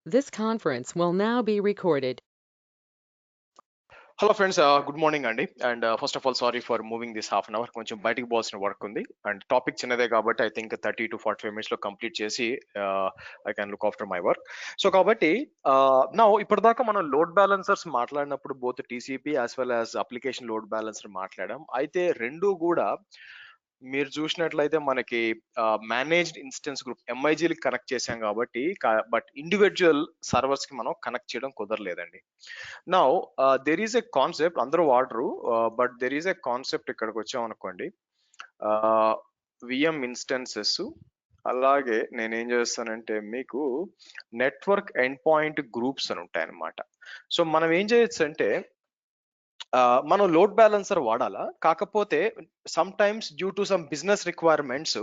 This conference will now be recorded. Hello friends, good morning అండి. And first of all sorry for moving this half an hour. కొంచెం బయటికి పోవాల్సిన work ఉంది and topic చిన్నదే కాబట్టి I think 30 to 45 minutes లో complete చేసి I can look after my work. So కాబట్టి నా ఇప్పటిదాకా మనం లోడ్ బ్యాలెన్సర్స్ మాట్లాడినప్పుడు both TCP as well as application load balancer మాట్లాడాం. అయితే రెండు కూడా మీరు చూసినట్లయితే మనకి మేనేజ్డ్ ఇన్స్టెన్స్ గ్రూప్ ఎంఐజీకి కనెక్ట్ చేసాం కాబట్టి, బట్ ఇండివిజువల్ సర్వర్స్ కి మనం కనెక్ట్ చేయడం కుదరలేదండి. Now there is a concept, అందరూ వాడరు, but there is a concept. ఇక్కడికి వచ్చాం అనుకోండి, విఎం ఇన్స్టెన్సెస్, అలాగే నేనేం చేస్తానంటే మీకు నెట్వర్క్ ఎండ్ పాయింట్ గ్రూప్స్ అని ఉంటాయి అన్నమాట. సో మనం ఏం చేయొచ్చు అంటే మనం లోడ్ బ్యాలెన్సర్ వాడాలా, కాకపోతే some times due to some business requirements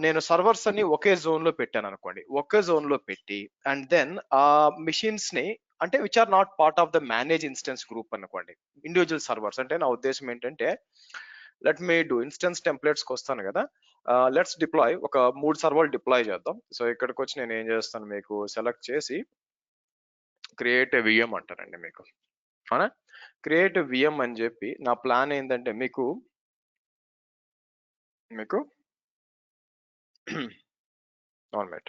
నేను సర్వర్స్ అన్ని ఒకే జోన్ లో పెట్టాను అనుకోండి. ఒకే జోన్ లో పెట్టి అండ్ దెన్ ఆ మిషన్స్ ని, అంటే which are not part of the manage instance group అనుకోండి, ఇండివిజువల్ సర్వర్స్. అంటే నా ఉద్దేశం ఏంటంటే, లెట్ మీ డూ ఇన్స్టెన్స్ టెంప్లెట్స్కి వస్తాను కదా, లెట్స్ డిప్లాయ్ ఒక 3 సర్వర్లు డిప్లాయ్ చేద్దాం. సో ఇక్కడికి వచ్చి నేను ఏం చేస్తాను, మీకు సెలెక్ట్ చేసి క్రియేట్ ఏ విఎం అంటానండి మీకు. అవునా, క్రియేట్ విఎం అని చెప్పి నా ప్లాన్ ఏంటంటే మీకు మీకు అవునమాట.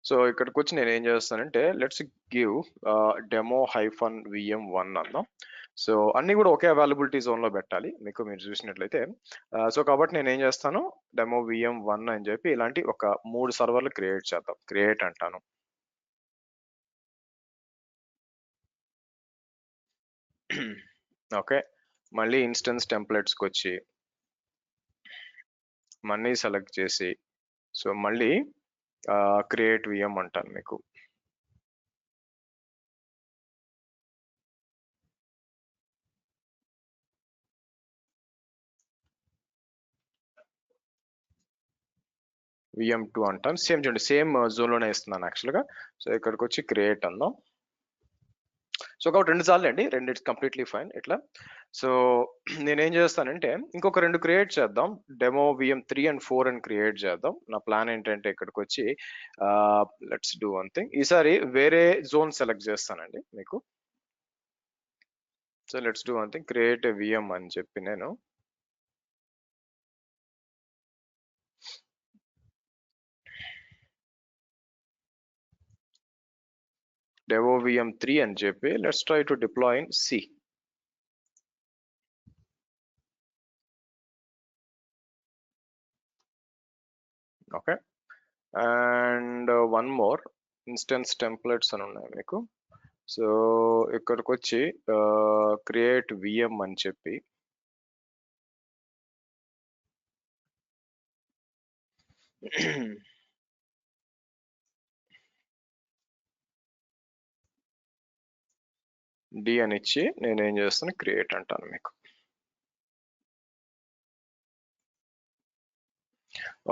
సో ఇక్కడికి వచ్చి నేను ఏం చేస్తానంటే let's give demo hyphen VM 1 అన్నాం. సో అన్ని కూడా ఒకే అవైలబిలిటీ జోన్ లో పెట్టాలి మీకు, మీరు చూసినట్లయితే. సో కాబట్టి నేను ఏం చేస్తాను, డెమో విఎం 1 అని చెప్పి ఇలాంటి ఒక 3 సర్వర్లు క్రియేట్ చేద్దాం. క్రియేట్ అంటాను. ఓకే, మళ్ళీ ఇన్స్టెన్స్ టెంప్లెట్స్కి వచ్చి మనీ సెలెక్ట్ చేసి, సో మళ్ళీ క్రియేట్ విఎం అంటాను మీకు. విఎం2 అంటాను. సేమ్ చూడండి, సేమ్ జోన్ లోనే ఇస్తున్నాను యాక్చువల్గా. సో ఇక్కడికి వచ్చి క్రియేట్ అందాం. సో కాబట్టి 2 సార్లు అండి, 2 ఇట్స్ కంప్లీట్లీ ఫైన్ ఇట్లా. సో నేనేం చేస్తానంటే ఇంకొక 2 క్రియేట్ చేద్దాం. డెమో విఎం3 అండ్ 4 అని క్రియేట్ చేద్దాం. నా ప్లాన్ ఏంటంటే ఇక్కడికి వచ్చి లెట్స్ డూ వన్ థింగ్, ఈసారి వేరే జోన్ సెలెక్ట్ చేస్తానండి మీకు. So let's do one thing, create VM అని చెప్పి నేను డెమో విఎం3 అని చెప్పి let's try to deploy in C. Okay, and one more, instance templates అని ఉన్నాయి మీకు. సో ఇక్కడికి వచ్చి క్రియేట్ విఎం అని చెప్పి డి అని ఇచ్చి నేను ఏం చేస్తాను, క్రియేట్ అంటాను మీకు.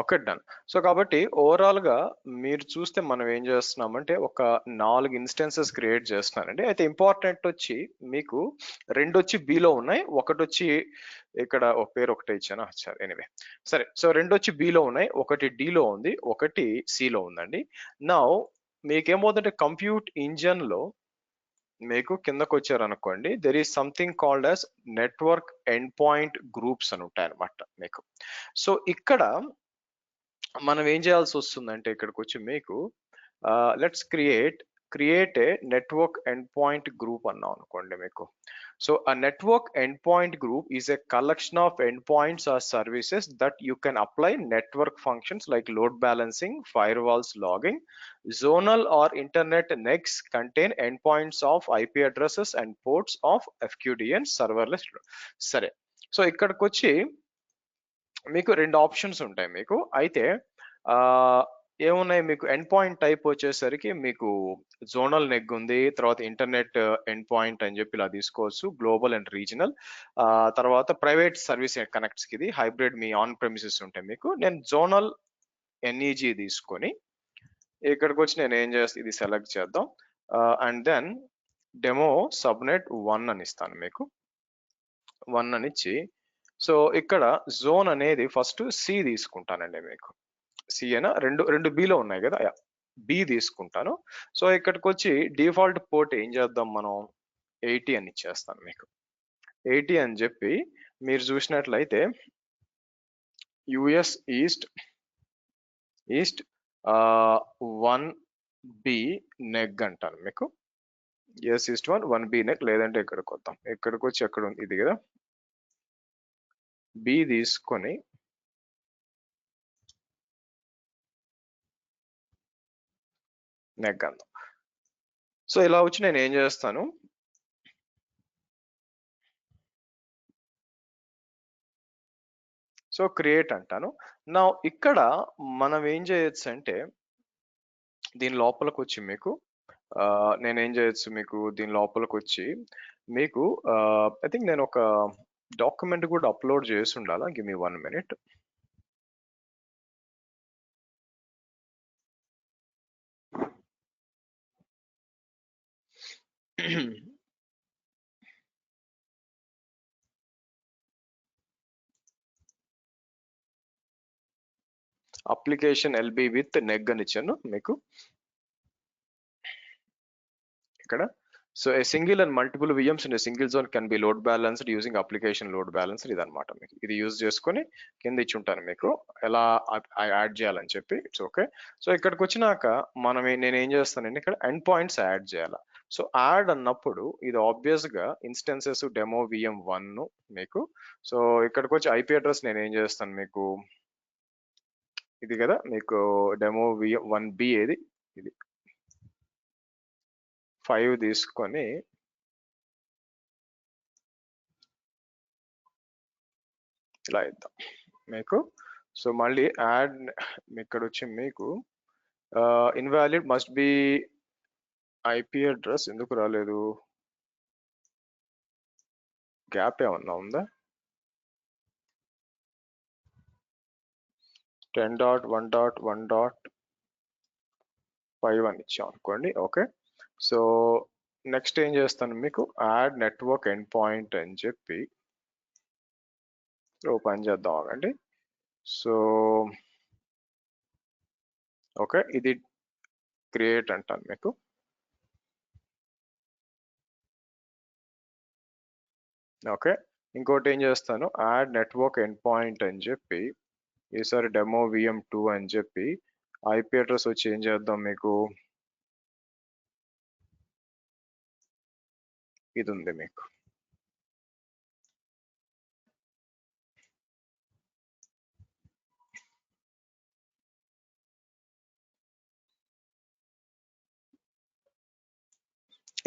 Okay, done. సో కాబట్టి ఓవరాల్ గా మీరు చూస్తే మనం ఏం చేస్తున్నామంటే ఒక 4 ఇన్స్టెన్సెస్ క్రియేట్ చేస్తున్నానండి. అయితే ఇంపార్టెంట్ వచ్చి మీకు 2 వచ్చి బిలో ఉన్నాయి, ఒకటి వచ్చి ఇక్కడ ఒక పేరు ఒకటే ఇచ్చాను. సరే, ఎనివే సరే. సో 2 వచ్చి బిలో ఉన్నాయి, ఒకటి డిలో ఉంది, ఒకటి సిలో ఉందండి. నౌ మీకేమవుతుందంటే కంప్యూట్ ఇంజన్ లో మీకు కిందకు వచ్చారనుకోండి, there is something called as network end point groups అని ఉంటాయి అనమాట మీకు. సో ఇక్కడ మనం ఏం చేయాల్సి వస్తుందంటే ఇక్కడికి వచ్చి మీకు let's create a network end point group అన్నాం అనుకోండి మీకు. So a network endpoint group is a collection of endpoints or services that you can apply network functions like load balancing, firewalls, logging. Zonal or internet next contain endpoints of IP addresses and ports of FQDN serverless. సరే, so ఇక్కడికి వచ్చి మీకు 2 options ఉంటాయి మీకు. అయితే ఏమున్నాయి మీకు, end point type వచ్చేసరికి మీకు జోనల్ నెగ్ ఉంది, తర్వాత ఇంటర్నెట్ ఎండ్ పాయింట్ అని చెప్పి ఇలా తీసుకోవచ్చు, గ్లోబల్ అండ్ రీజనల్. తర్వాత ప్రైవేట్ సర్వీస్ కనెక్ట్స్ కి ఇది హైబ్రిడ్ మీ ఆన్ ప్రెమిసెస్ ఉంటాయి మీకు. నేను జోనల్ ఎన్ఈజీ తీసుకొని ఇక్కడికి వచ్చి నేను ఏం చేస్తాను, ఇది సెలెక్ట్ చేద్దాం అండ్ దెన్ డెమో సబ్నెట్ 1 అని ఇస్తాను మీకు. 1 అని ఇచ్చి, సో ఇక్కడ జోన్ అనేది ఫస్ట్ సి తీసుకుంటానండి మీకు. సి అయినా రెండు బిలో ఉన్నాయి కదా, బి తీసుకుంటాను. సో ఇక్కడికి వచ్చి డిఫాల్ట్ పోర్ట్ ఏం చేద్దాం మనం, 80 అని ఇచ్చేస్తాను మీకు. 80 అని చెప్పి మీరు చూసినట్లయితే యుఎస్ ఈస్ట్ 1B నెగ్ అంటాను మీకు. ఎస్ ఈస్ట్ 1B నెగ్, లేదంటే ఇక్కడికి వద్దాం. ఇక్కడికి వచ్చి ఎక్కడ ఉంది ఇది కదా, బి తీసుకొని నెగ్ అందాం. సో ఇలా వచ్చి నేను ఏం చేస్తాను, సో క్రియేట్ అంటాను. నా ఇక్కడ మనం ఏం చేయొచ్చు అంటే దీని లోపలికి వచ్చి మీకు నేనేం చేయొచ్చు, మీకు దీని లోపలికి వచ్చి మీకు ఐ థింక్ నేను ఒక డాక్యుమెంట్ కూడా అప్లోడ్ చేసి ఉండాలా. Give me 1 minute. Application LB with NEG అని ఇచ్చాను మీకు ఇక్కడ. So a single and multiple VMs in a single zone can be load balanced using application load balanced, ఇది అనమాట మీకు. ఇది యూజ్ చేసుకొని కింద ఇచ్చి ఉంటాను మీకు ఎలా యాడ్ చేయాలని చెప్పి. It's okay. సో ఇక్కడికి వచ్చినాక నేను ఏం చేస్తానండి, ఇక్కడ ఎండ్ పాయింట్స్ యాడ్ చేయాలి. సో యాడ్ అన్నప్పుడు ఇది ఆబ్వియస్ గా ఇన్స్టెన్సెస్ డెమో VM1 మీకు. సో ఇక్కడికి వచ్చి ఐపీ అడ్రస్ నేను ఏం చేస్తాను మీకు, ఇది కదా మీకు డెమో VM1B ఏది, ఇది 5 తీసుకొని ఇలా ఇద్దాం మీకు. సో మళ్ళీ యాడ్ ఇక్కడ వచ్చి మీకు invalid must be IP address ఎందుకు రాలేదు, గ్యాప్ ఏమన్నా ఉందా, 10.1.1.5 అని ఇచ్చాం అనుకోండి. ఓకే. సో నెక్స్ట్ ఏం చేస్తాను మీకు, యాడ్ నెట్వర్క్ ఎండ్ పాయింట్ అని చెప్పి ఓపెన్ చేద్దాం అవ్వండి. సో ఓకే, ఇది క్రియేట్ అంటాను మీకు. ఓకే, ఇంకోటి ఏం చేస్తాను, యాడ్ నెట్వర్క్ ఎండ్ పాయింట్ అని చెప్పి ఈసారి డెమో VM2 అని చెప్పి ఐపీ అడ్రస్ వచ్చి ఏం చేద్దాం మీకు, ఇది ఉంది మీకు.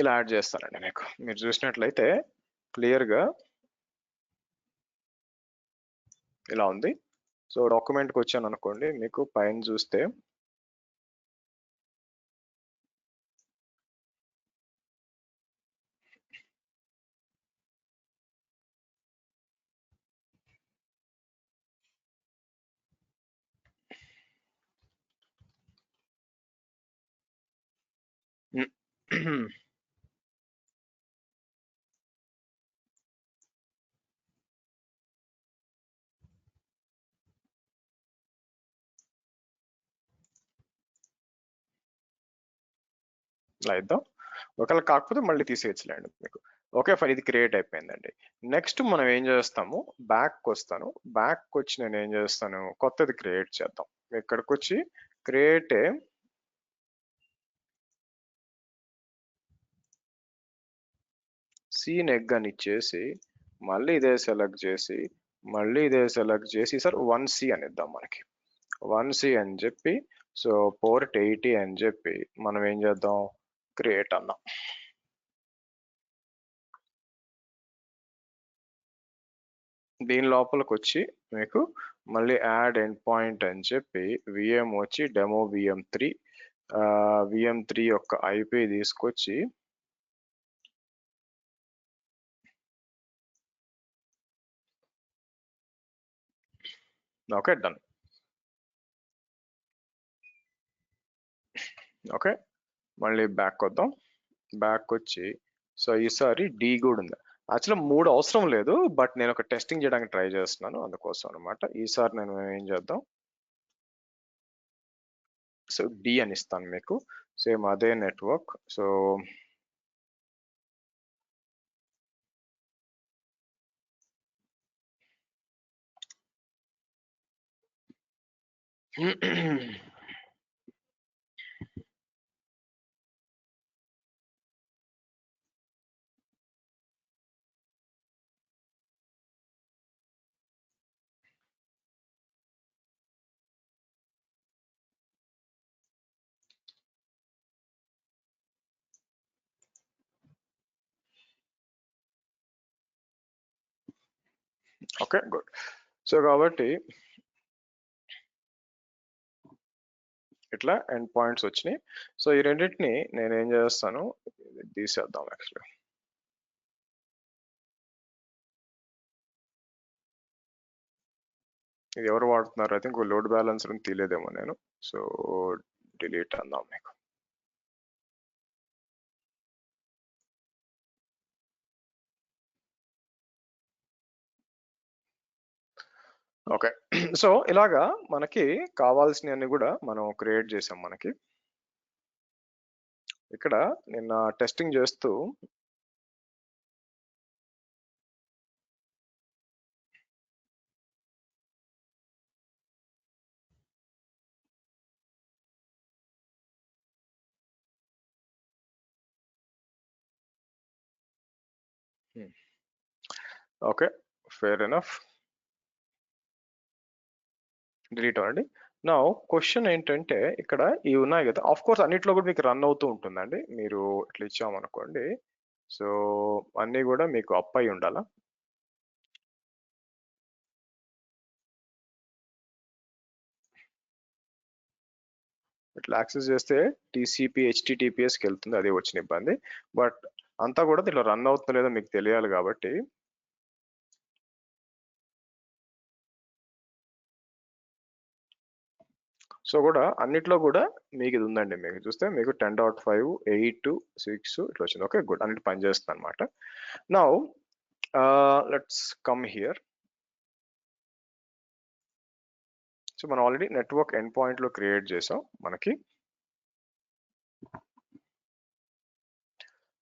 ఇలా యాడ్ చేస్తానండి మీకు. మీరు చూసినట్లయితే క్లియర్ గా ఇలా ఉంది. సో డాక్యుమెంట్కి వచ్చాను అనుకోండి, మీకు పైన చూస్తే ఇలా ఇద్దాం. ఒకవేళ కాకపోతే మళ్ళీ తీసేయచ్చులేండి మీకు. ఓకే ఫైన్, ఇది క్రియేట్ అయిపోయిందండి. నెక్స్ట్ మనం ఏం చేస్తాము, బ్యాక్ వస్తాను. బ్యాక్ వచ్చి నేను ఏం చేస్తాను, కొత్తది క్రియేట్ చేద్దాం. ఇక్కడికి వచ్చి క్రియేట్ నెగ్ అని ఇచ్చేసి మళ్ళీ ఇదే సెలెక్ట్ చేసి సార్ 1C అని ఇద్దాం మనకి. 1C అని చెప్పి సో పోర్ట్ 80 అని చెప్పి మనం ఏం చేద్దాం, క్రియేట్ అన్నాం. దీని లోపలికి వచ్చి మీకు మళ్ళీ యాడ్ ఎండ్ పాయింట్ అని చెప్పి VM వచ్చి డెమో VM3 యొక్క IP తీసుకొచ్చి ఓకే డన్. ఓకే మళ్ళీ బ్యాక్ వద్దాం. బ్యాక్ వచ్చి సో ఈసారి D కూడా ఉంది. యాక్చువల్గా 3 అవసరం లేదు, బట్ నేను ఒక టెస్టింగ్ చేయడానికి ట్రై చేస్తున్నాను అందుకోసం అనమాట. ఈసారి నేను ఏం చేద్దాం, సో డి అని ఇస్తాను మీకు, సేమ్ అదే network. So okay good. So కాబట్టి ఇట్లా ఎండ్ పాయింట్స్ వచ్చినాయి. సో ఈ రెండింటిని నేను ఏం చేస్తాను, తీసేద్దాం యాక్చువల్లీ. ఇది ఎవరు వాడుతున్నారు, అయితే ఇంకో లోడ్ బ్యాలెన్సర్ తీయలేదేమో నేను. సో డిలీట్ అందాం మీకు. ఓకే. సో ఇలాగా మనకి కావాల్సినవన్నీ కూడా మనం క్రియేట్ చేసాం. మనకి ఇక్కడ నిన్న టెస్టింగ్ చేస్తూ ఓకే ఫేర్ ఎనఫ్, డిలీట్ అవ్వండి. నా క్వశ్చన్ ఏంటంటే ఇక్కడ ఇవి ఉన్నాయి కదా, ఆఫ్ కోర్స్ అన్నిట్లో కూడా మీకు రన్ అవుతూ ఉంటుందండి. మీరు ఇట్లా ఇచ్చామనుకోండి, సో అన్నీ కూడా మీకు అప్ అయి ఉండాలా. ఇట్లా యాక్సెస్ చేస్తే టీసీపీ హెచ్టిటిపిఎస్కి వెళ్తుంది, అదే వచ్చిన ఇబ్బంది. బట్ అంతా కూడా ఇట్లా రన్ అవుతుందో లేదో మీకు తెలియాలి కాబట్టి సో కూడా అన్నిట్లో కూడా మీకు ఇది ఉందండి. మీకు చూస్తే మీకు 10.5 8 6 ఇట్లా వచ్చింది. ఓకే గుడ్, అన్నిటి పని చేస్తుంది అనమాట. Now let's come here. So మనం ఆల్రెడీ నెట్వర్క్ ఎండ్ పాయింట్ లో క్రియేట్ చేసాం. మనకి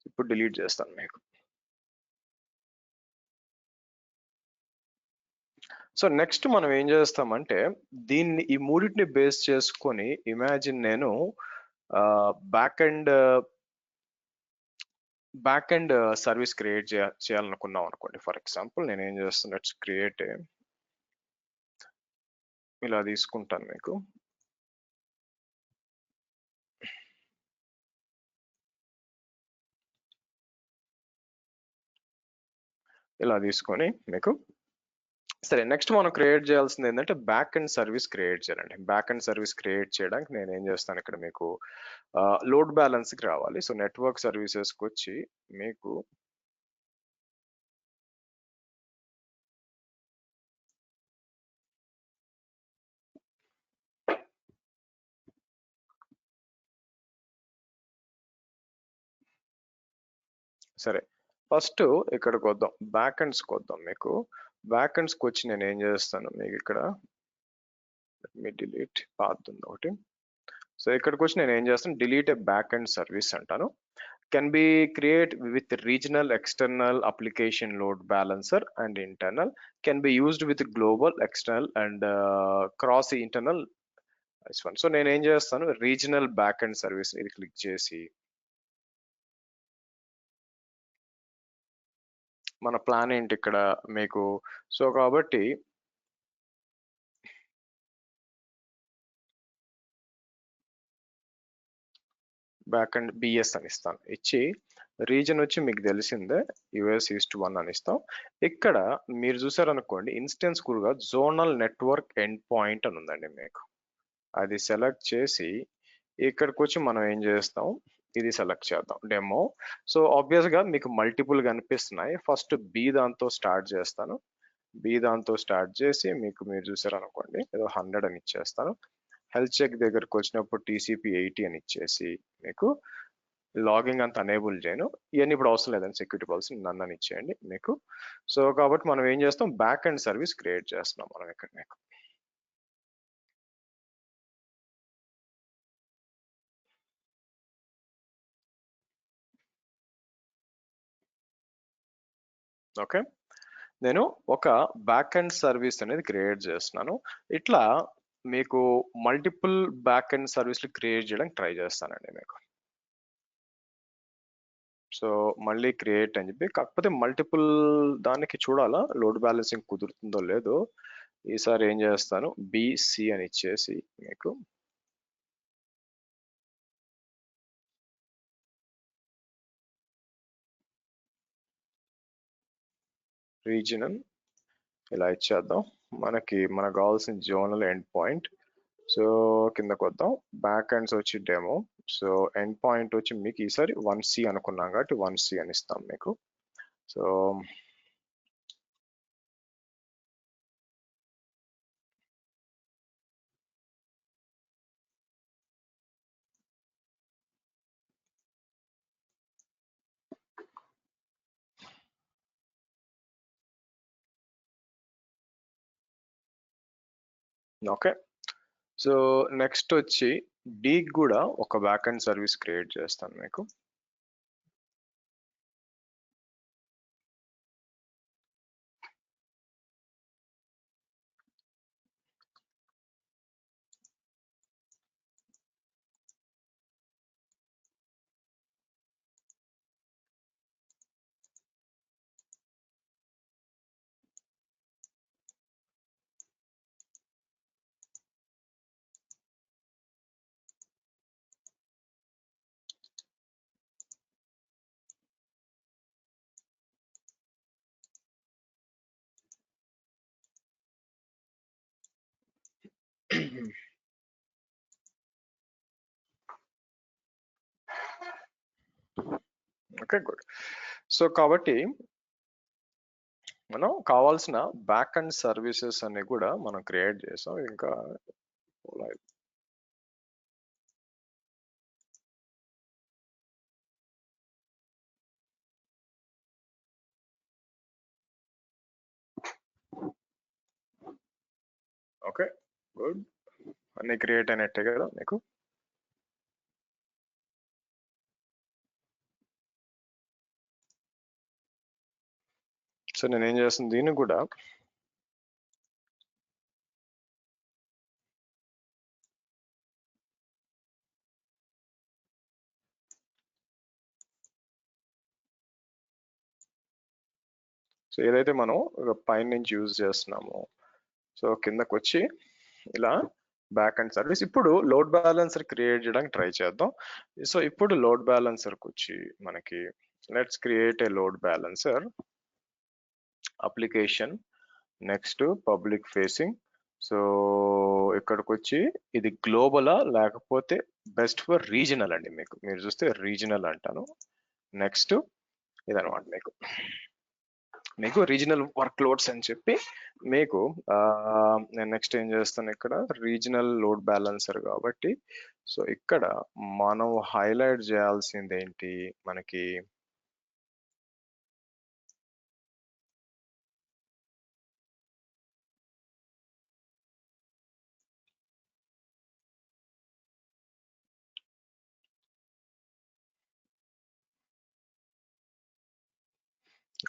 ఇప్పుడు డిలీట్ చేస్తాను మీకు. సో నెక్స్ట్ మనం ఏం చేస్తామంటే దీన్ని ఈ మూడింటిని బేస్ చేసుకొని ఇమాజిన్ నేను బ్యాక్ అండ్ సర్వీస్ క్రియేట్ చేయాలనుకున్నాం అనుకోండి. ఫర్ ఎగ్జాంపుల్ నేను ఏం చేస్తాను, లెట్స్ క్రియేట్, ఇలా తీసుకుంటాను మీకు. ఇలా తీసుకొని మీకు సరే నెక్స్ట్ మనం క్రియేట్ చేయాల్సింది ఏంటంటే బ్యాక్ అండ్ సర్వీస్ క్రియేట్ చేయాలండి. బ్యాక్ అండ్ సర్వీస్ క్రియేట్ చేయడానికి నేను ఏం చేస్తాను, ఇక్కడ మీకు లోడ్ బ్యాలెన్స్కి రావాలి. సో నెట్వర్క్ సర్వీసెస్కి వచ్చి మీకు సరే ఫస్ట్ ఇక్కడికి వద్దాం, బ్యాక్ అండ్స్కి వద్దాం. మీకు బ్యాక్ అండ్స్కి వచ్చి నేను ఏం చేస్తాను, మీకు ఇక్కడ మీ డిలీట్ పాత్ ఉంది ఒకటి. సో ఇక్కడికి వచ్చి నేను ఏం చేస్తాను, delete a backend service అంటాను. Can be create with regional external application load balancer and internal, can be used with global external and cross internal. So నేను ఏం చేస్తాను, రీజనల్ బ్యాక్ అండ్ సర్వీస్ ఇది క్లిక్ చేసి మన plan ఏంటి ఇక్కడ మీకు. సో కాబట్టి బ్యాక్ అండ్ బిఎస్ అని ఇస్తాను. ఇచ్చి రీజన్ వచ్చి మీకు తెలిసిందే యుఎస్ ఈస్ట్ 1 అని ఇస్తాం. ఇక్కడ మీరు చూసారనుకోండి ఇన్స్టెన్స్ కూల్గా జోనల్ నెట్వర్క్ ఎండ్ పాయింట్ అని ఉందండి మీకు. అది సెలెక్ట్ చేసి ఇక్కడికి వచ్చి మనం ఏం చేస్తాం, ఇది సెలెక్ట్ చేద్దాం డెమో. సో ఆబ్వియస్ గా మీకు మల్టిపుల్ కనిపిస్తున్నాయి. ఫస్ట్ బి దాంతో స్టార్ట్ చేస్తాను. బి దాంతో స్టార్ట్ చేసి మీకు మీరు చూసారనుకోండి ఏదో 100 అని ఇచ్చేస్తాను. హెల్త్ చెక్ దగ్గరకు వచ్చినప్పుడు టీసీపీ 80 అని ఇచ్చేసి మీకు లాగింగ్ అంత అనేబుల్ చేయను. ఇవన్నీ ఇప్పుడు అవసరం లేదని సెక్యూరిటీ పాలసీ నన్ను అని ఇచ్చేయండి మీకు. సో కాబట్టి మనం ఏం చేస్తాం, బ్యాక్ అండ్ సర్వీస్ క్రియేట్ చేస్తున్నాం మనం ఇక్కడ మీకు. ఓకే, నేను ఒక బ్యాక్ ఎండ్ సర్వీస్ అనేది క్రియేట్ చేస్తున్నాను. ఇట్లా మీకు మల్టిపుల్ బ్యాక్ ఎండ్ సర్వీస్లు క్రియేట్ చేయడానికి ట్రై చేస్తానండి మీకు. సో మళ్ళీ క్రియేట్ అని చెప్పి, కాకపోతే మల్టిపుల్ దానికి చూడాలా లోడ్ బ్యాలెన్సింగ్ కుదురుతుందో లేదో. ఈసారి ఏం చేస్తాను, బిసి అని ఇచ్చేసి మీకు రీజనల్ ఇలా ఇచ్చేద్దాం. మనకు కావాల్సిన జోనల్ ఎండ్ పాయింట్. సో కిందకు వద్దాం, బ్యాక్ ఎండ్స్ వచ్చి డెమో. సో ఎండ్ పాయింట్ వచ్చి మీకు ఈసారి 1C అనుకున్నాం కాబట్టి 1C అని ఇస్తాం మీకు. సో ఓకే, సో నెక్స్ట్ వచ్చి D కూడా ఒక బ్యాక్ ఎండ్ సర్వీస్ క్రియేట్ చేస్తాను మీకు. Okay good. సో కాబట్టి మనం కావాల్సిన బ్యాక్ అండ్ సర్వీసెస్ అన్ని కూడా మనం క్రియేట్ చేసాం. ఇంకా ఓకే గుడ్, అన్ని క్రియేట్ అయినట్టే కదా మీకు. సో నేను ఏం చేస్తాను, దీన్ని కూడా సో ఏదైతే మనం పైన నుంచి యూజ్ చేస్తున్నామో, సో కిందకు వచ్చి ఇలా బ్యాక్ అండ్ సర్వీస్. ఇప్పుడు లోడ్ బ్యాలెన్సర్ క్రియేట్ చేయడానికి ట్రై చేద్దాం. సో ఇప్పుడు లోడ్ బ్యాలెన్సర్కి వచ్చి మనకి let's create a load balancer application, next public facing. So ఇక్కడికి వచ్చి ఇది గ్లోబలా లేకపోతే బెస్ట్ ఫర్ రీజనల్ అండి. మీరు చూస్తే రీజనల్ అంటాను. నెక్స్ట్ ఇదనమాట మీకు రీజనల్ వర్క్ లోడ్స్ అని చెప్పి మీకు నేను నెక్స్ట్ ఏం చేస్తాను, ఇక్కడ రీజనల్ లోడ్ బ్యాలెన్సర్ కాబట్టి. సో ఇక్కడ మనం హైలైట్ చేయాల్సింది ఏంటి, మనకి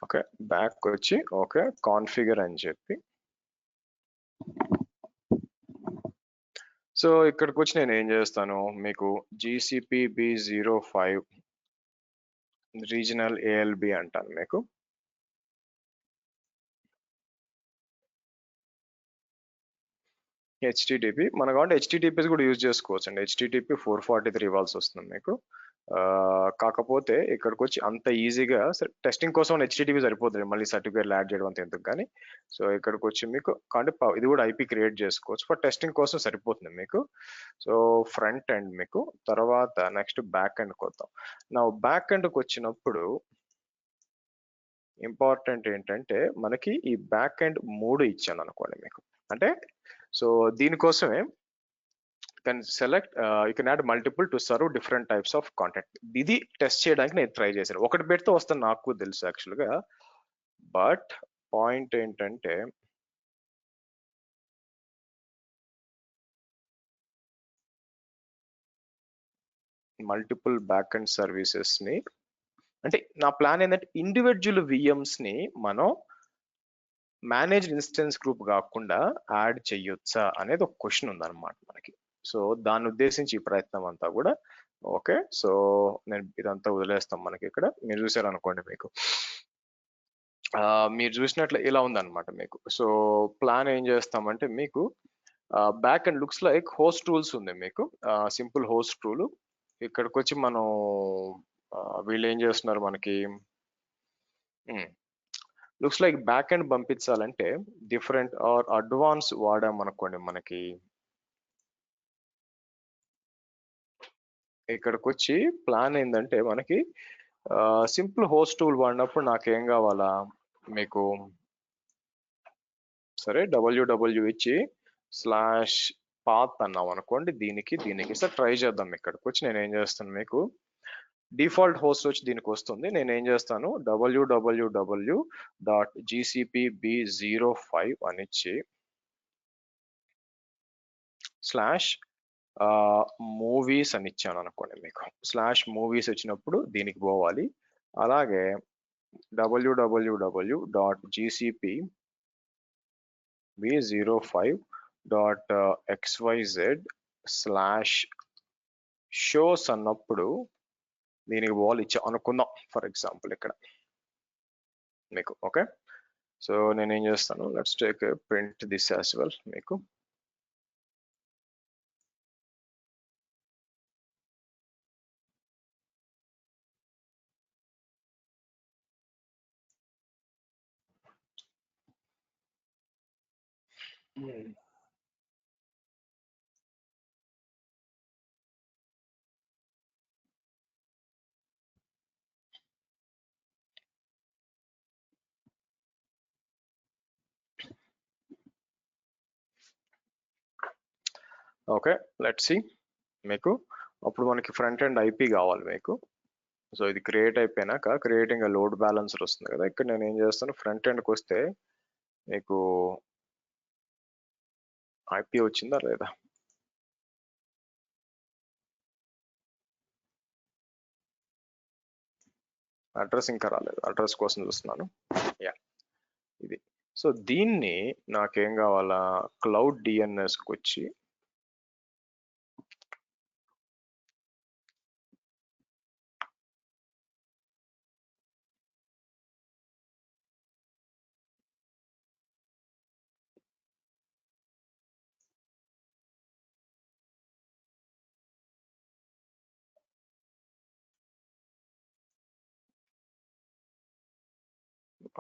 ఓకే బ్యాక్ వచ్చి ఓకే కాన్ఫిగర్ అని చెప్పి. సో ఇక్కడికి వచ్చి నేను ఏం చేస్తాను, మీకు GCP B05 రీజనల్ ALB అంటాను మీకు. HTTP మన కావాలంటే HTTPs కూడా యూజ్ చేసుకోవచ్చు అండి. HTTP 443 ఇవ్వాల్సి వస్తుంది మీకు. కాకపోతే ఇక్కడికి వచ్చి అంత ఈజీగా టెస్టింగ్ కోసం HTTP సరిపోతుంది, మళ్ళీ సర్టిఫికేట్ యాడ్ చేయడం అంత ఎందుకు కానీ. సో ఇక్కడికి వచ్చి మీకు కాబట్టి ఇది కూడా IP క్రియేట్ చేసుకోవచ్చు, ఫర్ టెస్టింగ్ కోసం సరిపోతుంది మీకు. సో ఫ్రంట్ ఎండ్ మీకు, తర్వాత నెక్స్ట్ బ్యాక్ ఎండ్కి వద్దాం. నా బ్యాక్ ఎండ్కి వచ్చినప్పుడు ఇంపార్టెంట్ ఏంటంటే మనకి ఈ బ్యాక్ ఎండ్ 3 ఇచ్చాను అనుకోండి మీకు. అంటే సో దీనికోసమే can select you can add multiple to serve different types of content. ఇది టెస్ట్ చేయడానికి నేను ట్రై చేశాను. ఒకటి పెడితే వస్తాను నాకు తెలుసు యాక్చువల్గా, బట్ పాయింట్ ఏంటంటే మల్టిపుల్ బ్యాక్ ఎండ్ సర్వీసెస్ ని అంటే నా ప్లాన్ ఏంటంటే ఇండివిజువల్ విఎమ్స్ ని మనం మేనేజ్డ్ ఇన్స్టెన్స్ గ్రూప్ కాకుండా యాడ్ చేయొచ్చా అనేది ఒక క్వశ్చన్ ఉందన్నమాట మనకి. సో దాన్ని ఉద్దేశించి ఈ ప్రయత్నం అంతా కూడా. ఓకే, సో నేను ఇదంతా వదిలేస్తాం మనకి. ఇక్కడ మీరు చూసారనుకోండి, మీకు మీరు చూసినట్లు ఇలా ఉందన్నమాట మీకు. సో ప్లాన్ ఏం చేస్తామంటే మీకు back and looks like host rules ఉంది మీకు, సింపుల్ హోస్ట్ రూల్. ఇక్కడికి వచ్చి మనం వీళ్ళు ఏం చేస్తున్నారు మనకి, లుక్స్ లైక్ బ్యాక్ ఎండ్ పంపించాలంటే డిఫరెంట్ ఆర్ అడ్వాన్స్ వాడామనుకోండి మనకి. ఇక్కడికి వచ్చి ప్లాన్ ఏంటంటే మనకి సింపుల్ హోస్ట్ టూల్ వాడినప్పుడు నాకేం కావాలా మీకు, సరే www ఇచ్చి /path అన్నాం అనుకోండి, దీనికి సార్ ట్రై చేద్దాం. ఇక్కడికి వచ్చి నేను ఏం చేస్తాను, మీకు డిఫాల్ట్ హోస్ట్ వచ్చి దీనికి వస్తుంది. నేను ఏం చేస్తాను, www.gcpb05 అని ఇచ్చి /movies అని ఇచ్చాను అనుకోండి. మీకు /movies వచ్చినప్పుడు దీనికి పోవాలి. అలాగే www.gcpb05.xyz/shows అన్నప్పుడు దీనికి పోవాలి ఇచ్చా అనుకుందాం ఫర్ ఎగ్జాంపుల్ ఇక్కడ మీకు. ఓకే, సో నేను ఏం చేస్తాను, let's take print this as well మీకు. ఓకే, లెట్స్ సి మీకు. అప్పుడు మనకి ఫ్రంట్ ఎండ్ ఐపీ కావాలి మీకు. సో ఇది క్రియేట్ అయిపోయినాక క్రియేటింగ్ లోడ్ బ్యాలెన్సర్ వస్తుంది కదా. ఇక్కడ నేను ఏం చేస్తాను, ఫ్రంట్ ఎండ్కి వస్తే మీకు ఐపీ వచ్చిందా లేదా, అడ్రస్ ఇంకా రాలేదు, అడ్రస్ కోసం చూస్తున్నాను. యా, ఇది. సో దీన్ని నాకేం కావాలా, క్లౌడ్ డిఎన్ఎస్కి వచ్చి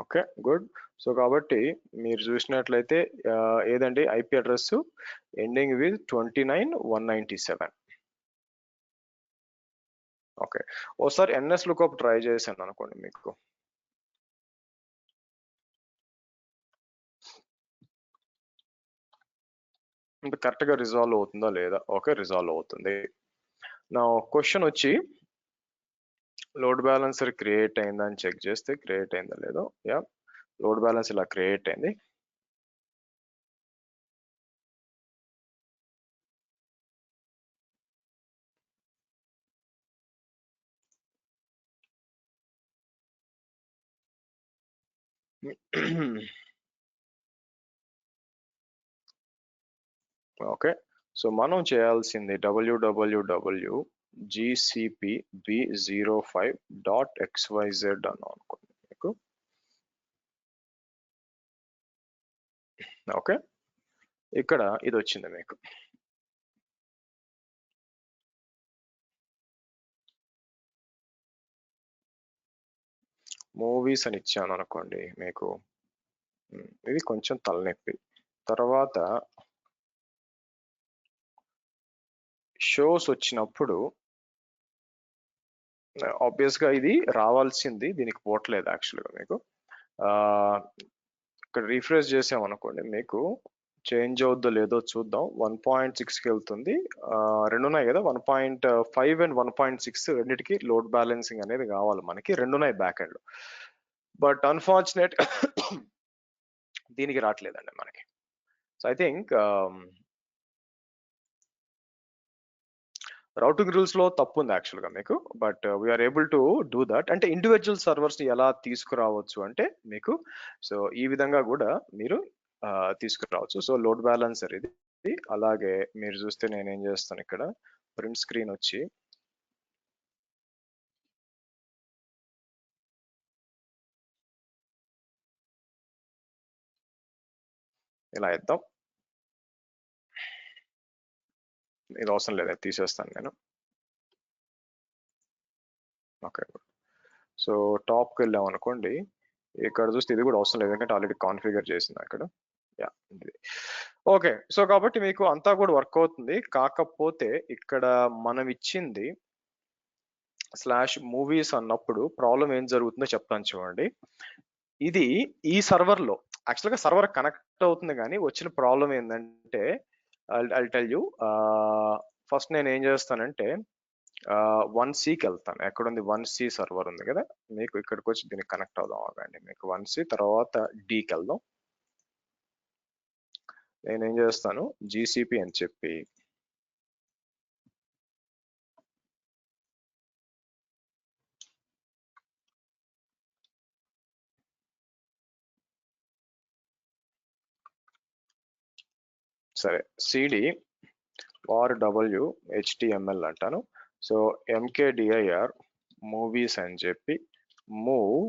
ఓకే గుడ్. సో కాబట్టి మీరు చూసినట్లయితే ఏదండి IP address ending with 29197. Okay, ఓసారి ఎన్ఎస్ లుకప్ ట్రై చేశాను అనుకోండి మీకు. అంటే కరెక్ట్గా రిజాల్వ్ అవుతుందా లేదా. ఓకే, రిజాల్వ్ అవుతుంది. నా క్వశ్చన్ వచ్చి లోడ్ బ్యాలెన్సర్ క్రియేట్ అయిందా అని చెక్ చేస్తే క్రియేట్ అయిందా లేదో. యా, లోడ్ బ్యాలెన్స్ ఇలా క్రియేట్ అయింది. ఓకే, సో మనం చేయాల్సింది www.gcpb05.xyz అన్నాం అనుకోండి మీకు. ఓకే, ఇక్కడ ఇది వచ్చింది మీకు. మూవీస్ అని ఇచ్చాను అనుకోండి మీకు. ఇది కొంచెం తలనొప్పి. తర్వాత షోస్ వచ్చినప్పుడు ఆబ్వియస్ గా ఇది రావాల్సింది, దీనికి పోవట్లేదు యాక్చువల్గా మీకు. ఇక్కడ రీఫ్రెష్ చేసామనుకోండి మీకు చేంజ్ అవుద్దో లేదో చూద్దాం. 1.6కి వెళ్తుంది. రెండు ఉన్నాయి కదా, 1.5 అండ్ 1.6 రెండింటికి లోడ్ బ్యాలెన్సింగ్ అనేది కావాలి మనకి. రెండు ఉన్నాయి బ్యాక్ ఎండ్, బట్ అన్ఫార్చునేట్ దీనికి రావట్లేదండి మనకి. So I think routing rules లో తప్పు ఉంది యాక్చువల్ గా మీకు, but we're able to do that. అంటే ఇండివిజువల్ సర్వర్స్ ని ఎలా తీసుకురావచ్చు అంటే మీకు, సో ఈ విధంగా కూడా మీరు తీసుకురావచ్చు. సో లోడ్ బ్యాలెన్సర్ ఇది. అలాగే మీరు చూస్తే నేను ఏం చేస్తాను ఇక్కడ, ప్రింట్ స్క్రీన్ వచ్చి ఇలా ఇద్దాం. ఇది అవసరం లేదు, అది తీసేస్తాను నేను. ఓకే, సో టాప్కి వెళ్ళాం అనుకోండి, ఇక్కడ చూస్తే ఇది కూడా అవసరం లేదు ఎందుకంటే ఆల్రెడీ కాన్ఫిగర్ చేసింది అక్కడ. Yeah, okay. సో కాబట్టి మీకు అంతా కూడా వర్క్ అవుతుంది. కాకపోతే ఇక్కడ మనం ఇచ్చింది స్లాష్ మూవీస్ అన్నప్పుడు ప్రాబ్లం ఏం జరుగుతుందో చెప్తాను చూడండి. ఇది ఈ సర్వర్ లో యాక్చువల్ గా సర్వర్ కనెక్ట్ అవుతుంది, కానీ వచ్చిన ప్రాబ్లం ఏంటంటే, ఐ టెల్ యూ. ఫస్ట్ నేను ఏం చేస్తానంటే 1Cకి వెళ్తాను. ఎక్కడుంది 1C సర్వర్ ఉంది కదా, మీకు ఇక్కడికి వచ్చి దీనికి కనెక్ట్ అవుదాం. ఆగండి, మీకు 1C తర్వాత Dకి వెళ్దాం. నేనేం చేస్తాను, GCP అని చెప్పి సరే CD .w HTML అంటాను. సో mkdir మూవీస్ అని చెప్పి మూవ్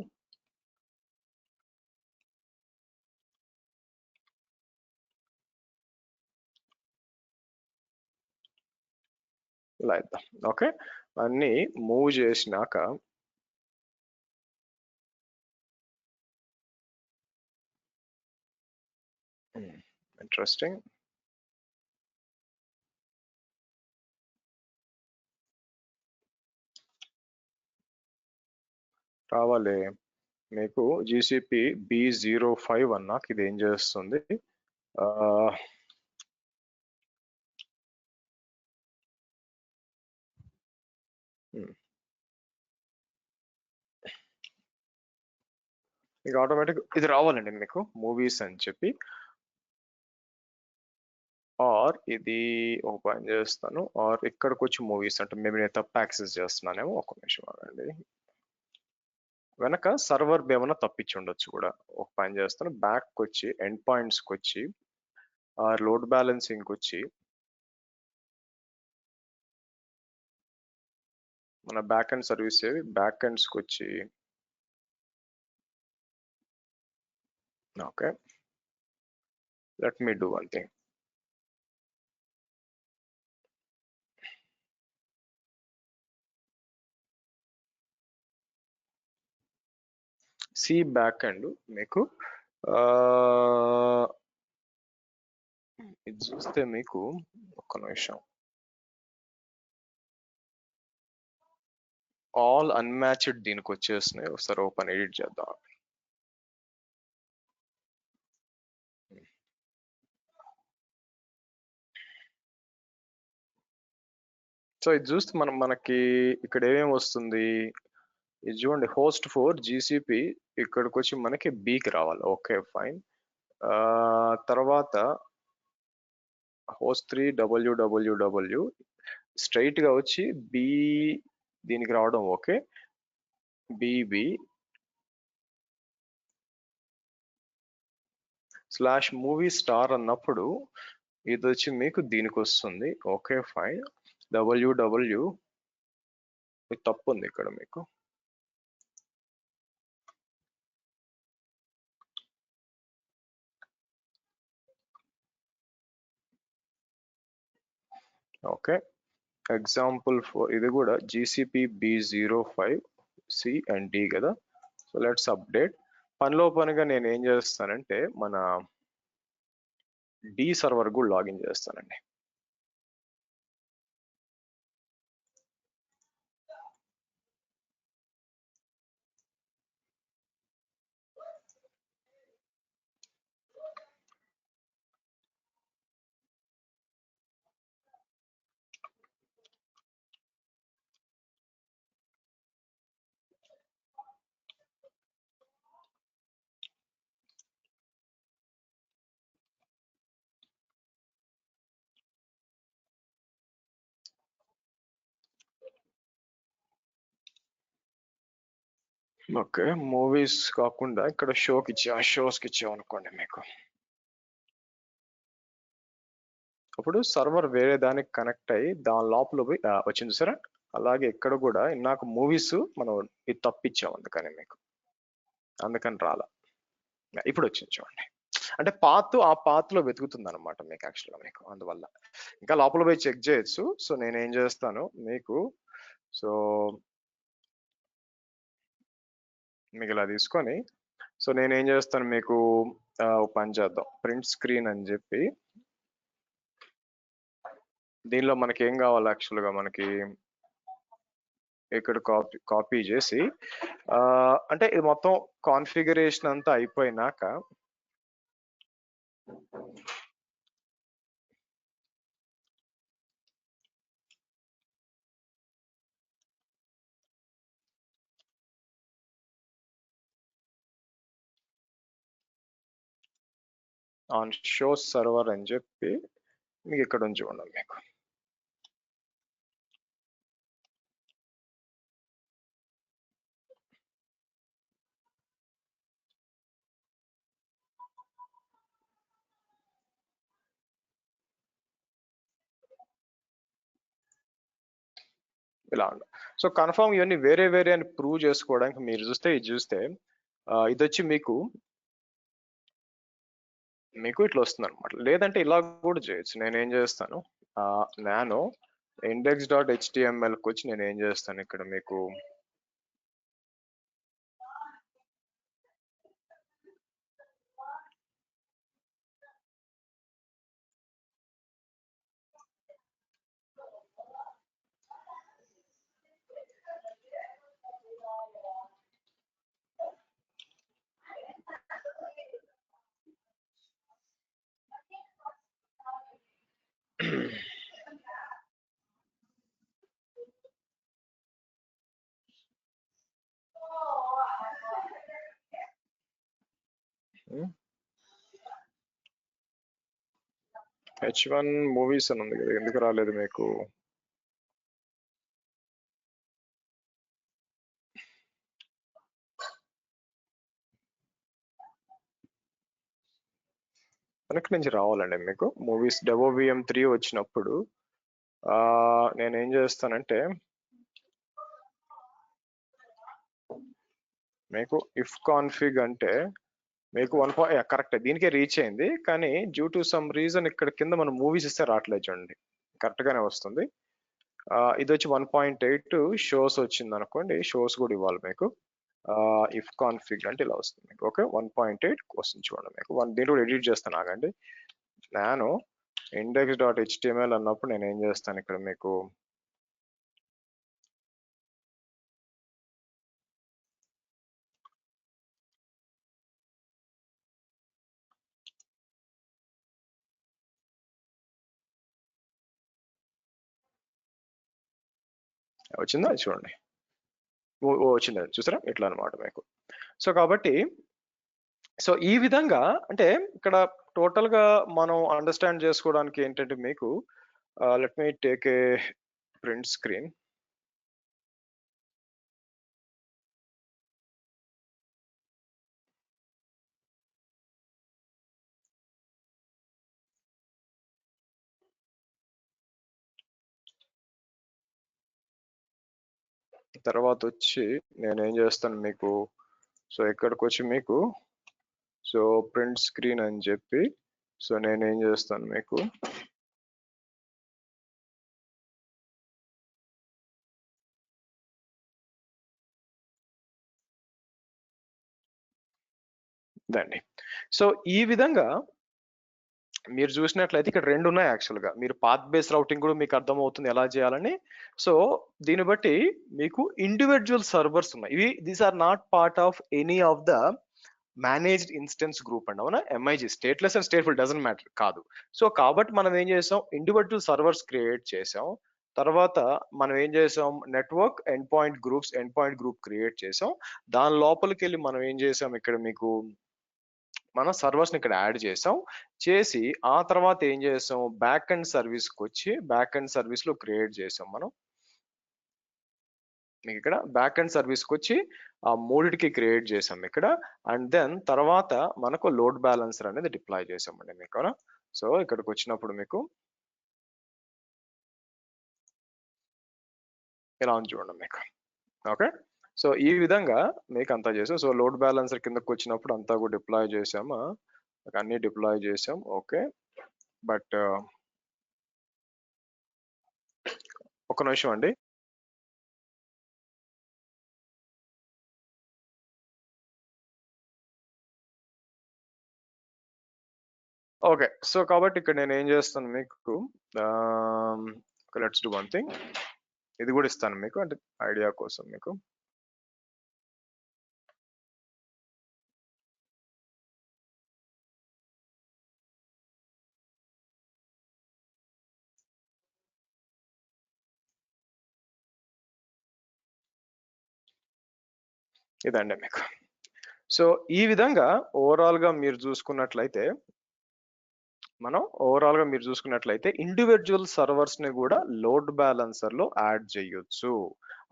ఇలా ఇద్దాం. ఓకే, అన్ని మూవ్ చేసినాక ఇంట్రెస్టింగ్, రావాలి మీకు GCP B05 అన్నాక ఇది ఏం చేస్తుంది, ఆ, మీకు ఆటోమేటిక్ ఇది రావాలండి మీకు మూవీస్ అని చెప్పి. ఆర్ ఇది ఒక పని చేస్తాను, ఆర్ ఇక్కడికి వచ్చి మూవీస్ అంటే మేబీ నేను తప్పు యాక్సెస్ చేస్తున్నానేమో, ఒక నిమిషం ఆగండి. వెనక సర్వర్ ఏమైనా తప్పించి ఉండొచ్చు కూడా. ఒక పని చేస్తాను, బ్యాక్ వచ్చి ఎండ్ పాయింట్స్కి వచ్చి ఆర్ లోడ్ బ్యాలెన్సింగ్ వచ్చి మన బ్యాక్ ఎండ్ సర్వీస్ ఏవి బ్యాక్ ఎండ్స్కి వచ్చి okay, let me do one thing. See back end మీకు ఇది చూస్తే మీకు ఒక్క నిమిషం, ఆల్ అన్మ్యాచ్డ్ దీనికి వచ్చేసినాయి. ఒకసారి ఓపెన్ ఎడిట్ చేద్దాం. సో ఇది చూస్తే మనకి ఇక్కడ ఏమేమి వస్తుంది, ఇది చూడండి, host 4 GCP ఇక్కడికి వచ్చి మనకి Bకి రావాలి. Okay fine. తర్వాత host 3 www స్ట్రైట్ గా వచ్చి B దీనికి రావడం. ఓకే, BB /మూవీ స్టార్ అన్నప్పుడు ఇది వచ్చి మీకు దీనికి వస్తుంది. Okay fine. www ఇది తప్పు ఉంది ఇక్కడ మీకు. ఓకే, ఎగ్జాంపుల్ ఇది కూడా GCP B05 C and D కదా. So let's update. పనిలో పనిగా నేను ఏం చేస్తానంటే మన D సర్వర్ కూడా లాగిన్ చేస్తానండి. ఓకే, మూవీస్ కాకుండా ఇక్కడ షోస్కి ఇచ్చాం అనుకోండి మీకు. అప్పుడు సర్వర్ వేరే దానికి కనెక్ట్ అయ్యి దాని లోపల పోయి వచ్చింది సరే. అలాగే ఇక్కడ కూడా నాకు మూవీస్ మనం ఇది తప్పిచ్చాం అందుకని మీకు, అందుకని రాలా. ఇప్పుడు వచ్చింది చూడండి. అంటే ఆ పాత్ లో వెతుకుతుంది అనమాట మీకు యాక్చువల్గా మీకు, అందువల్ల ఇంకా లోపల పోయి చెక్ చేయొచ్చు. సో నేను ఏం చేస్తాను మీకు, సో మీకు ఇలా తీసుకొని, సో నేను ఏం చేస్తాను మీకు, పని చేద్దాం, ప్రింట్ స్క్రీన్ అని చెప్పి దీనిలో మనకి ఏం కావాలి యాక్చువల్గా మనకి ఇక్కడ కాపీ చేసి, అంటే ఇది మొత్తం కాన్ఫిగరేషన్ అంతా అయిపోయినాక ఆన్ షో సర్వర్ అని చెప్పి మీకు ఇక్కడ ఉంచి ఉండాలి మీకు. ఇలా ఉండాలి. సో కన్ఫర్మ్ ఇవన్నీ వేరే వేరే అని ప్రూవ్ చేసుకోవడానికి మీరు చూస్తే ఇది ఇది వచ్చి మీకు ఇట్లా వస్తుంది అనమాట. లేదంటే ఇలా కూడా చేయొచ్చు. నేను ఏం చేస్తాను, నానో index.htmlకి వచ్చి నేను ఏం చేస్తాను ఇక్కడ మీకు, H1 మూవీస్ అని ఉంది కదా, ఎందుకు రాలేదు మీకు? వెనక్కి నుంచి రావాలండి మీకు. మూవీస్ DevOVM3 వచ్చినప్పుడు నేను ఏం చేస్తానంటే మీకు ఇఫ్ కాన్ఫిగ్ అంటే మీకు కరెక్ట్ దీనికే రీచ్ అయింది, కానీ డ్యూ టు సమ్ రీజన్ ఇక్కడ కింద మనం మూవీస్ ఇస్తే రావట్లేదు చూడండి, కరెక్ట్ గానే వస్తుంది. ఇది వచ్చి 1.8 షోస్ వచ్చింది అనుకోండి, షోస్ కూడా ఇవ్వాలి మీకు. ఇఫ్ కాన్ఫిగ్ అంటే ఇలా వస్తుంది మీకు. ఓకే, 1.8 వస్తుంది చూడండి మీకు. దీంట్లో కూడా ఎడిట్ చేస్తాను ఆగండి. నేను index.html అన్నప్పుడు నేను ఏం చేస్తాను ఇక్కడ మీకు, వచ్చిందా చూడండి, వచ్చిందండి చూసారా, ఇట్లా అనమాట మీకు. సో కాబట్టి సో ఈ విధంగా అంటే ఇక్కడ టోటల్ గా మనం అండర్స్టాండ్ చేసుకోవడానికి ఏంటంటే మీకు, let me take a print screen. తర్వాత వచ్చి నేను ఏం చేస్తాను మీకు, సో ఇక్కడికి వచ్చి మీకు, సో ప్రింట్ స్క్రీన్ అని చెప్పి, సో నేను ఏం చేస్తాను మీకు, దండి. సో ఈ విధంగా మీరు చూసినట్లయితే ఇక్కడ రెండు ఉన్నాయి యాక్చువల్ గా. మీరు పాత్ బేస్ రౌటింగ్ కూడా మీకు అర్థమవుతుంది ఎలా చేయాలని. సో దీన్ని బట్టి మీకు ఇండివిజువల్ సర్వర్స్ ఉన్నాయి. These are not part of any of the managed instance group అండి, అవునా. MIG stateless and stateful doesn't matter కాదు. సో కాబట్టి మనం ఏం చేసాం, ఇండివిజువల్ సర్వర్స్ క్రియేట్ చేసాం. తర్వాత మనం ఏం చేసాం, network end point group create చేసాం. దాని లోపలికి వెళ్ళి మనం ఏం చేసాం ఇక్కడ మీకు, మన సర్వర్స్ ని ఇక్కడ యాడ్ చేసి ఆ తర్వాత ఏం చేసాం, బ్యాక్ అండ్ సర్వీస్ కి వచ్చి బ్యాక్ అండ్ సర్వీస్ లో క్రియేట్ చేసాం మనం. మీకు ఇక్కడ బ్యాక్ ఎండ్ సర్వీస్కి వచ్చి ఆ మూడిటికి క్రియేట్ చేసాం ఇక్కడ. అండ్ దెన్ తర్వాత మనకు లోడ్ బ్యాలెన్సర్ అనేది డిప్లాయ్ చేసామండి మీకు. సో ఇక్కడికి వచ్చినప్పుడు మీకు ఇలా ఉంది చూడండి మీకు. ఓకే, సో ఈ విధంగా మీకు అంతా చేసాం. సో లోడ్ బ్యాలెన్సర్ కిందకి వచ్చినప్పుడు అంతా కూడా డిప్లాయ్ చేసాము, అన్ని డిప్లాయ్ చేసాం. ఓకే, బట్ ఒక నిమిషం అండి. ఓకే, సో కాబట్టి ఇక్కడ నేను ఏం చేస్తాను మీకు, లెట్స్ డూ వన్ థింగ్, ఇది కూడా ఇస్తాను మీకు అంటే ఐడియా కోసం మీకు. ఇదండి మీకు. సో ఈ విధంగా ఓవరాల్ గా మీరు చూసుకున్నట్లయితే ఇండివిజువల్ సర్వర్స్ ని కూడా లోడ్ బ్యాలెన్సర్ లో యాడ్ చేయొచ్చు.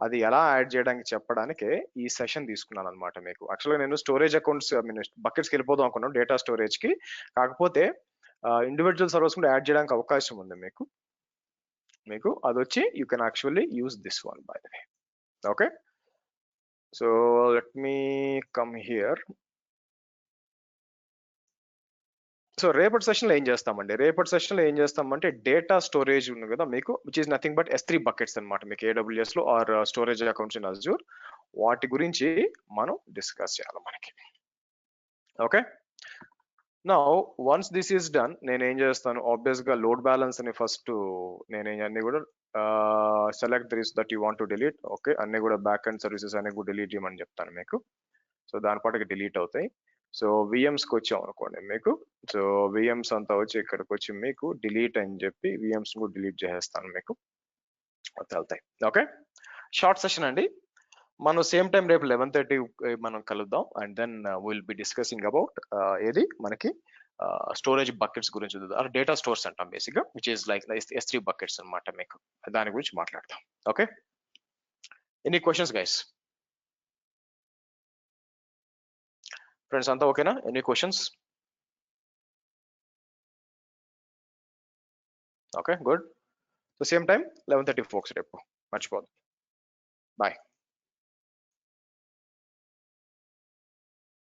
అది ఎలా యాడ్ చేయడానికి చెప్పడానికే ఈ సెషన్ తీసుకున్నాను అనమాట మీకు. యాక్చువల్గా నేను స్టోరేజ్ అకౌంట్స్ బకెట్స్కి వెళ్ళిపోదాం అనుకున్నాను, డేటా స్టోరేజ్ కి. కాకపోతే ఇండివిజువల్ సర్వర్స్ కూడా యాడ్ చేయడానికి అవకాశం ఉంది మీకు అది వచ్చి you can actually use this one by the way. Okay, so let me come here. So రేపటి సెషన్లో ఏం చేస్తామంటే డేటా స్టోరేజ్ ఉంది కదా మీకు, which is nothing but S3 buckets అనమాట మీకు AWS లో are storage accounts in Azure. వాటి గురించి మనం డిస్కస్ చేయాలి మనకి. Okay, now once this is done, నేను ఏం చేస్తాను, ఆబ్వియస్ గా లోడ్ బ్యాలెన్స్ అని ఫస్ట్ నేను అన్ని కూడా select this that you want to delete. Okay, అన్ని కూడా బ్యాక్ అండ్ సర్వీసెస్ అన్ని కూడా డిలీట్ చేయమని చెప్తాను మీకు. సో దాని పాటుకి డిలీట్ అవుతాయి. సో విఎమ్స్కి వచ్చాం అనుకోండి మీకు. సో విఎమ్స్ అంతా వచ్చి ఇక్కడికి వచ్చి మీకు డిలీట్ అని చెప్పి విఎమ్స్ కూడా డిలీట్ చేసేస్తాను మీకు, వెళ్తాయి. ఓకే, షార్ట్ సెషన్ అండి. మనం సేమ్ టైం రేపు 11:30 మనం కలుద్దాం. And then will be discussing about ఏది మనకి స్టోరేజ్ బకెట్స్ గురించి, డేటా స్టోర్స్ అంటాం బేసిక్గా, which is like S3 buckets అనమాట మీకు. దాని గురించి మాట్లాడతాం. Okay, any questions guys? Friends అంతా ఓకేనా? Any questions? Okay, good. So same time 11:30 folks రేపు, మర్చిపోదు. బాయ్.